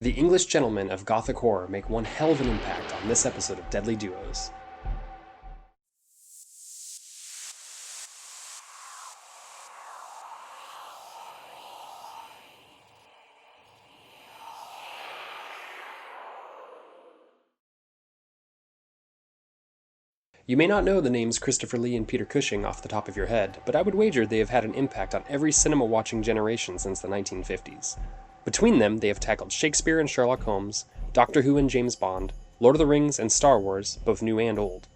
The English gentlemen of Gothic horror make one hell of an impact on this episode of Deadly Duos. You may not know the names Christopher Lee and Peter Cushing off the top of your head, but I would wager they have had an impact on every cinema-watching generation since the 1950s. Between them, they have tackled Shakespeare and Sherlock Holmes, Doctor Who and James Bond, Lord of the Rings and Star Wars, both new and old.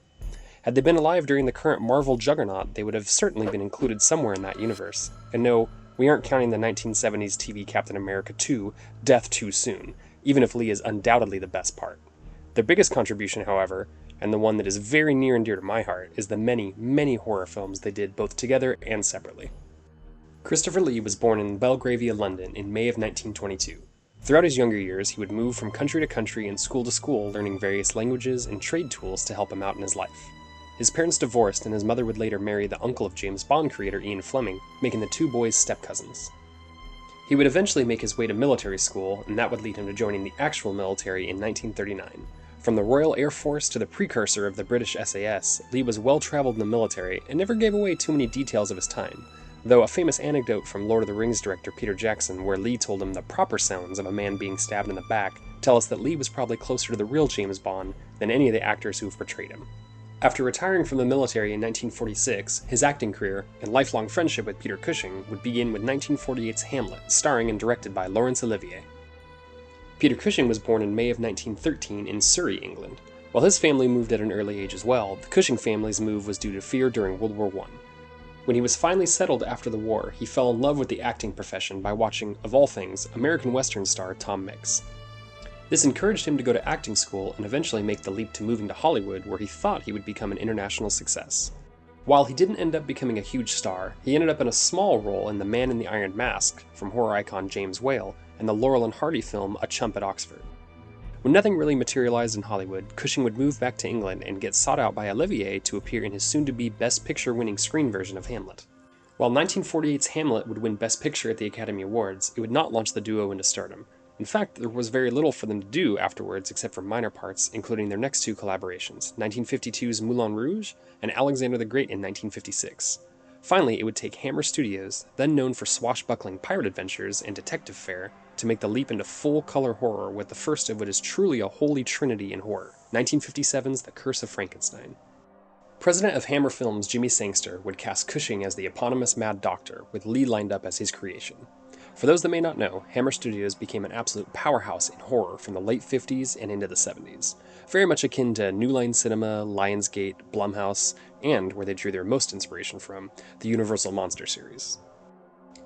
Had they been alive during the current Marvel juggernaut, they would have certainly been included somewhere in that universe. And no, we aren't counting the 1970s TV Captain America 2, Death Too Soon, even if Lee is undoubtedly the best part. Their biggest contribution, however, and the one that is very near and dear to my heart, is the many, many horror films they did both together and separately. Christopher Lee was born in Belgravia, London in May of 1922. Throughout his younger years, he would move from country to country and school to school, learning various languages and trade tools to help him out in his life. His parents divorced, and his mother would later marry the uncle of James Bond creator Ian Fleming, making the two boys step-cousins. He would eventually make his way to military school, and that would lead him to joining the actual military in 1939. From the Royal Air Force to the precursor of the British SAS, Lee was well-traveled in the military and never gave away too many details of his time, though a famous anecdote from Lord of the Rings director Peter Jackson, where Lee told him the proper sounds of a man being stabbed in the back, tell us that Lee was probably closer to the real James Bond than any of the actors who have portrayed him. After retiring from the military in 1946, his acting career and lifelong friendship with Peter Cushing would begin with 1948's Hamlet, starring and directed by Laurence Olivier. Peter Cushing was born in May of 1913 in Surrey, England. While his family moved at an early age as well, the Cushing family's move was due to fear during World War I. When he was finally settled after the war, he fell in love with the acting profession by watching, of all things, American Western star Tom Mix. This encouraged him to go to acting school and eventually make the leap to moving to Hollywood, where he thought he would become an international success. While he didn't end up becoming a huge star, he ended up in a small role in The Man in the Iron Mask from horror icon James Whale and the Laurel and Hardy film A Chump at Oxford. When nothing really materialized in Hollywood, Cushing would move back to England and get sought out by Olivier to appear in his soon-to-be Best Picture-winning screen version of Hamlet. While 1948's Hamlet would win Best Picture at the Academy Awards, it would not launch the duo into stardom. In fact, there was very little for them to do afterwards except for minor parts, including their next two collaborations, 1952's Moulin Rouge and Alexander the Great in 1956. Finally, it would take Hammer Studios, then known for swashbuckling pirate adventures and detective fare, to make the leap into full-color horror with the first of what is truly a holy trinity in horror, 1957's The Curse of Frankenstein. President of Hammer Films Jimmy Sangster would cast Cushing as the eponymous Mad Doctor, with Lee lined up as his creation. For those that may not know, Hammer Studios became an absolute powerhouse in horror from the late 50s and into the 70s, very much akin to New Line Cinema, Lionsgate, Blumhouse, and, where they drew their most inspiration from, the Universal Monster series.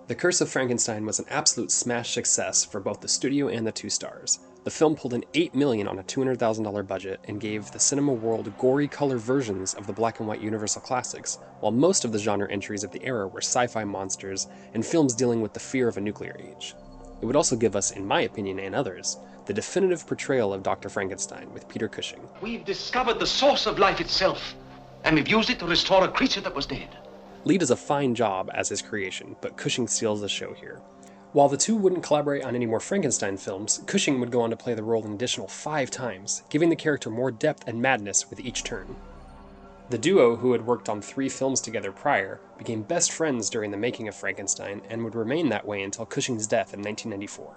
The Curse of Frankenstein was an absolute smash success for both the studio and the two stars. The film pulled in $8 million on a $200,000 budget and gave the cinema world gory color versions of the black and white Universal classics, while most of the genre entries of the era were sci-fi monsters and films dealing with the fear of a nuclear age. It would also give us, in my opinion and others, the definitive portrayal of Dr. Frankenstein with Peter Cushing. We've discovered the source of life itself, and we've used it to restore a creature that was dead. Lee does a fine job as his creation, but Cushing steals the show here. While the two wouldn't collaborate on any more Frankenstein films, Cushing would go on to play the role an additional 5 times, giving the character more depth and madness with each turn. The duo, who had worked on 3 films together prior, became best friends during the making of Frankenstein and would remain that way until Cushing's death in 1994.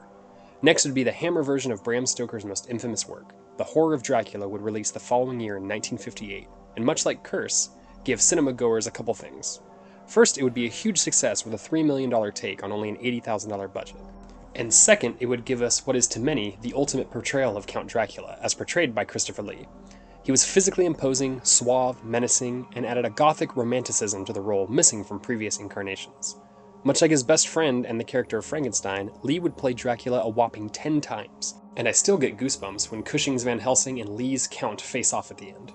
Next would be the Hammer version of Bram Stoker's most infamous work. The Horror of Dracula would release the following year in 1958, and much like Curse, give cinema goers a couple things. First, it would be a huge success with a $3 million take on only an $80,000 budget. And second, it would give us what is to many the ultimate portrayal of Count Dracula, as portrayed by Christopher Lee. He was physically imposing, suave, menacing, and added a gothic romanticism to the role missing from previous incarnations. Much like his best friend and the character of Frankenstein, Lee would play Dracula a whopping 10 times, and I still get goosebumps when Cushing's Van Helsing and Lee's Count face off at the end.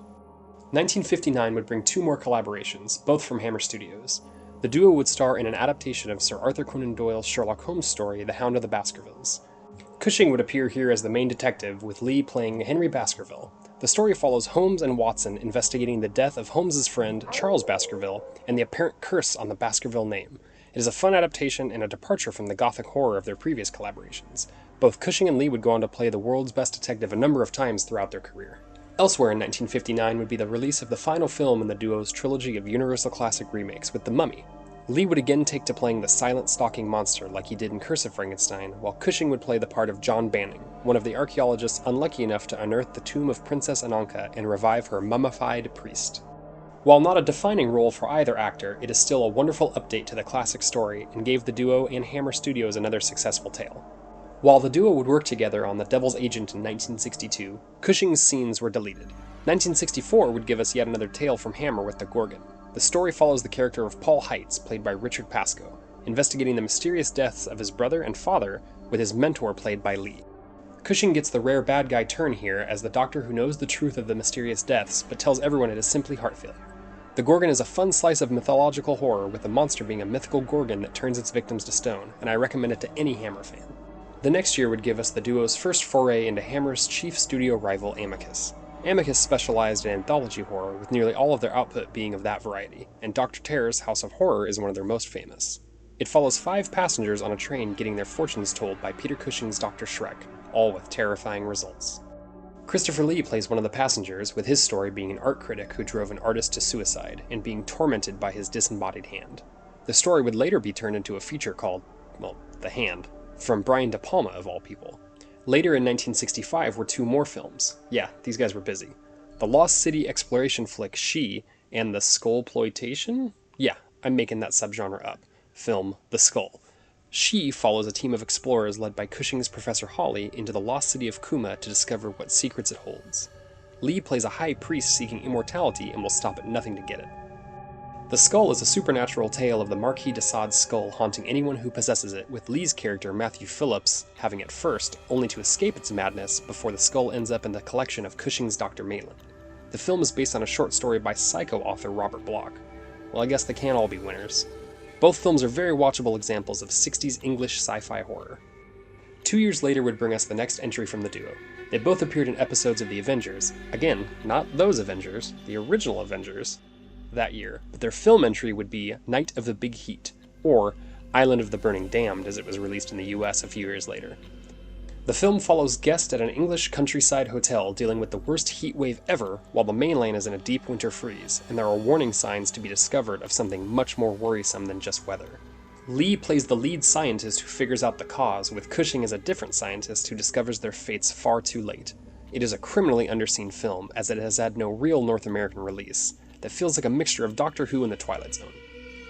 1959 would bring 2 more collaborations, both from Hammer Studios. The duo would star in an adaptation of Sir Arthur Conan Doyle's Sherlock Holmes story, The Hound of the Baskervilles. Cushing would appear here as the main detective, with Lee playing Henry Baskerville. The story follows Holmes and Watson investigating the death of Holmes's friend, Charles Baskerville, and the apparent curse on the Baskerville name. It is a fun adaptation and a departure from the gothic horror of their previous collaborations, Both Cushing and Lee would go on to play the world's best detective a number of times throughout their career. Elsewhere in 1959 would be the release of the final film in the duo's trilogy of Universal Classic remakes with The Mummy. Lee would again take to playing the silent stalking monster like he did in Curse of Frankenstein, while Cushing would play the part of John Banning, one of the archaeologists unlucky enough to unearth the tomb of Princess Ananka and revive her mummified priest. While not a defining role for either actor, it is still a wonderful update to the classic story and gave the duo and Hammer Studios another successful tale. While the duo would work together on The Devil's Agent in 1962, Cushing's scenes were deleted. 1964 would give us yet another tale from Hammer with The Gorgon. The story follows the character of Paul Heitz, played by Richard Pascoe, investigating the mysterious deaths of his brother and father, with his mentor played by Lee. Cushing gets the rare bad guy turn here as the doctor who knows the truth of the mysterious deaths, but tells everyone it is simply heart failure. The Gorgon is a fun slice of mythological horror, with the monster being a mythical gorgon that turns its victims to stone, and I recommend it to any Hammer fan. The next year would give us the duo's first foray into Hammer's chief studio rival, Amicus. Amicus specialized in anthology horror, with nearly all of their output being of that variety, and Dr. Terror's House of Horror is one of their most famous. It follows 5 passengers on a train getting their fortunes told by Peter Cushing's Dr. Schreck, all with terrifying results. Christopher Lee plays one of the passengers, with his story being an art critic who drove an artist to suicide and being tormented by his disembodied hand. The story would later be turned into a feature called, The Hand, from Brian De Palma of all people. Later in 1965 were 2 more films. Yeah, these guys were busy. The Lost City exploration flick She and the Skullploitation? Yeah, I'm making that subgenre up. Film The Skull. She follows a team of explorers led by Cushing's Professor Hawley into the lost city of Kuma to discover what secrets it holds. Lee plays a high priest seeking immortality and will stop at nothing to get it. The Skull is a supernatural tale of the Marquis de Sade's skull haunting anyone who possesses it, with Lee's character Matthew Phillips having it first, only to escape its madness before the skull ends up in the collection of Cushing's Dr. Maitland. The film is based on a short story by Psycho author Robert Bloch. Well, I guess they can't all be winners. Both films are very watchable examples of 60s English sci-fi horror. 2 years later would bring us the next entry from the duo. They both appeared in episodes of The Avengers, again, not those Avengers, the original Avengers, that year, but their film entry would be Night of the Big Heat, or Island of the Burning Damned as it was released in the US a few years later. The film follows guests at an English countryside hotel dealing with the worst heat wave ever while the mainland is in a deep winter freeze, and there are warning signs to be discovered of something much more worrisome than just weather. Lee plays the lead scientist who figures out the cause, with Cushing as a different scientist who discovers their fates far too late. It is a criminally underseen film, as it has had no real North American release, that feels like a mixture of Doctor Who and The Twilight Zone.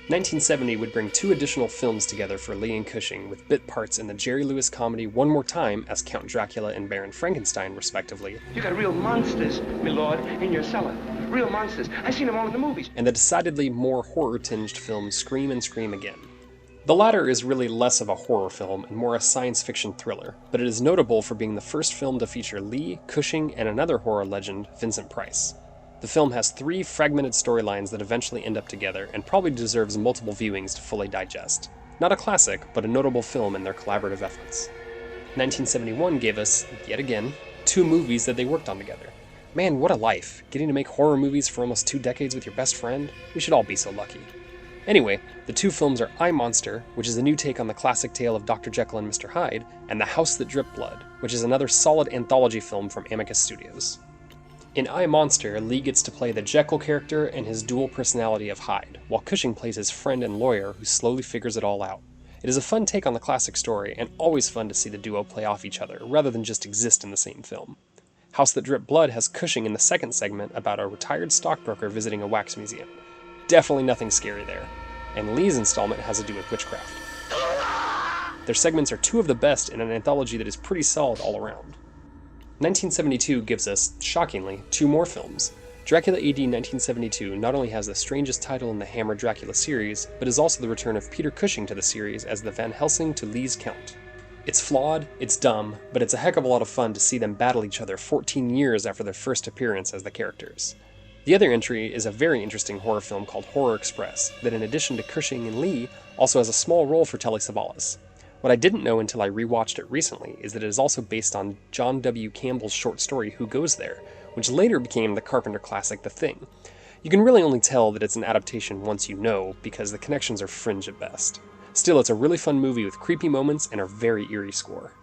1970 would bring 2 additional films together for Lee and Cushing, with bit parts in the Jerry Lewis comedy One More Time as Count Dracula and Baron Frankenstein, respectively. You got real monsters, my lord, in your cellar. Real monsters. I've seen them all in the movies. And the decidedly more horror-tinged film Scream and Scream Again. The latter is really less of a horror film and more a science fiction thriller, but it is notable for being the first film to feature Lee, Cushing, and another horror legend, Vincent Price. The film has 3 fragmented storylines that eventually end up together, and probably deserves multiple viewings to fully digest. Not a classic, but a notable film in their collaborative efforts. 1971 gave us, yet again, 2 movies that they worked on together. Man, what a life, getting to make horror movies for almost 2 decades with your best friend. We should all be so lucky. Anyway, the 2 films are I, Monster, which is a new take on the classic tale of Dr. Jekyll and Mr. Hyde, and The House That Dripped Blood, which is another solid anthology film from Amicus Studios. In I, Monster, Lee gets to play the Jekyll character and his dual personality of Hyde, while Cushing plays his friend and lawyer who slowly figures it all out. It is a fun take on the classic story, and always fun to see the duo play off each other, rather than just exist in the same film. House That Dripped Blood has Cushing in the second segment about a retired stockbroker visiting a wax museum. Definitely nothing scary there. And Lee's installment has to do with witchcraft. Their segments are 2 of the best in an anthology that is pretty solid all around. 1972 gives us, shockingly, 2 more films. Dracula AD 1972 not only has the strangest title in the Hammer Dracula series, but is also the return of Peter Cushing to the series as the Van Helsing to Lee's Count. It's flawed, it's dumb, but it's a heck of a lot of fun to see them battle each other 14 years after their first appearance as the characters. The other entry is a very interesting horror film called Horror Express, that in addition to Cushing and Lee, also has a small role for Telly Savalas. What I didn't know until I rewatched it recently is that it is also based on John W. Campbell's short story Who Goes There, which later became the Carpenter classic The Thing. You can really only tell that it's an adaptation once you know, because the connections are fringe at best. Still, it's a really fun movie with creepy moments and a very eerie score.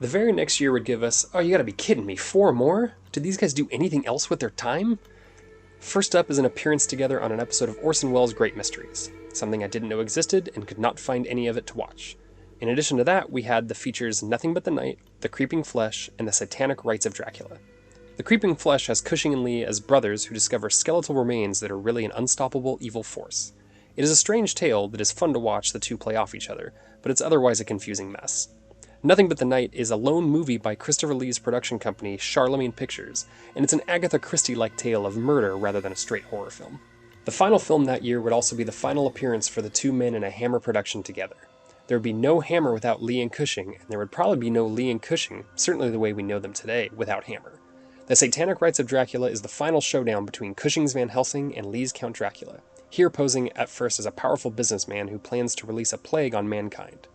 The very next year would give us, oh, you gotta be kidding me, 4 more? Did these guys do anything else with their time? First up is an appearance together on an episode of Orson Welles' Great Mysteries, something I didn't know existed and could not find any of it to watch. In addition to that, we had the features Nothing But the Night, The Creeping Flesh, and The Satanic Rites of Dracula. The Creeping Flesh has Cushing and Lee as brothers who discover skeletal remains that are really an unstoppable evil force. It is a strange tale that is fun to watch the two play off each other, but it's otherwise a confusing mess. Nothing But the Night is a lone movie by Christopher Lee's production company, Charlemagne Pictures, and it's an Agatha Christie-like tale of murder rather than a straight horror film. The final film that year would also be the final appearance for the two men in a Hammer production together. There would be no Hammer without Lee and Cushing, and there would probably be no Lee and Cushing, certainly the way we know them today, without Hammer. The Satanic Rites of Dracula is the final showdown between Cushing's Van Helsing and Lee's Count Dracula, here posing at first as a powerful businessman who plans to release a plague on mankind.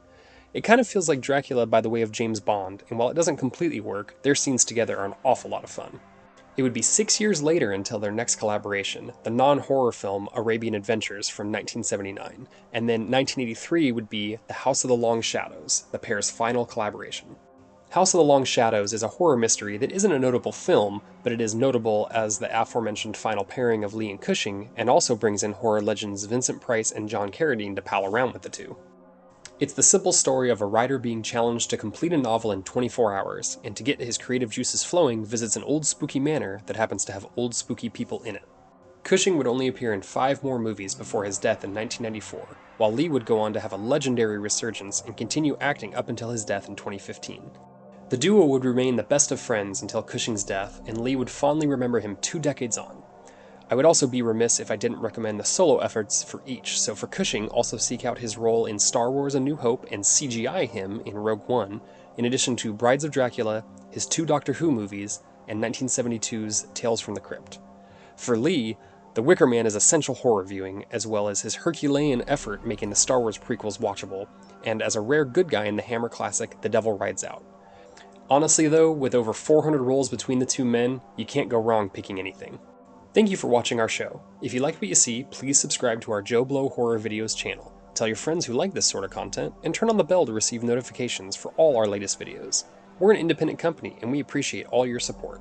It kind of feels like Dracula by the way of James Bond, and while it doesn't completely work, their scenes together are an awful lot of fun. It would be 6 years later until their next collaboration, the non-horror film Arabian Adventures from 1979, and then 1983 would be The House of the Long Shadows, the pair's final collaboration. House of the Long Shadows is a horror mystery that isn't a notable film, but it is notable as the aforementioned final pairing of Lee and Cushing, and also brings in horror legends Vincent Price and John Carradine to pal around with the two. It's the simple story of a writer being challenged to complete a novel in 24 hours, and to get his creative juices flowing visits an old spooky manor that happens to have old spooky people in it. Cushing would only appear in 5 more movies before his death in 1994, while Lee would go on to have a legendary resurgence and continue acting up until his death in 2015. The duo would remain the best of friends until Cushing's death, and Lee would fondly remember him 2 decades on. I would also be remiss if I didn't recommend the solo efforts for each, so for Cushing, also seek out his role in Star Wars A New Hope and CGI him in Rogue One, in addition to Brides of Dracula, his 2 Doctor Who movies, and 1972's Tales from the Crypt. For Lee, The Wicker Man is essential horror viewing, as well as his Herculean effort making the Star Wars prequels watchable, and as a rare good guy in the Hammer classic The Devil Rides Out. Honestly though, with over 400 roles between the two men, you can't go wrong picking anything. Thank you for watching our show. If you like what you see, please subscribe to our JoBlo Horror Videos channel. Tell your friends who like this sort of content, and turn on the bell to receive notifications for all our latest videos. We're an independent company, and we appreciate all your support.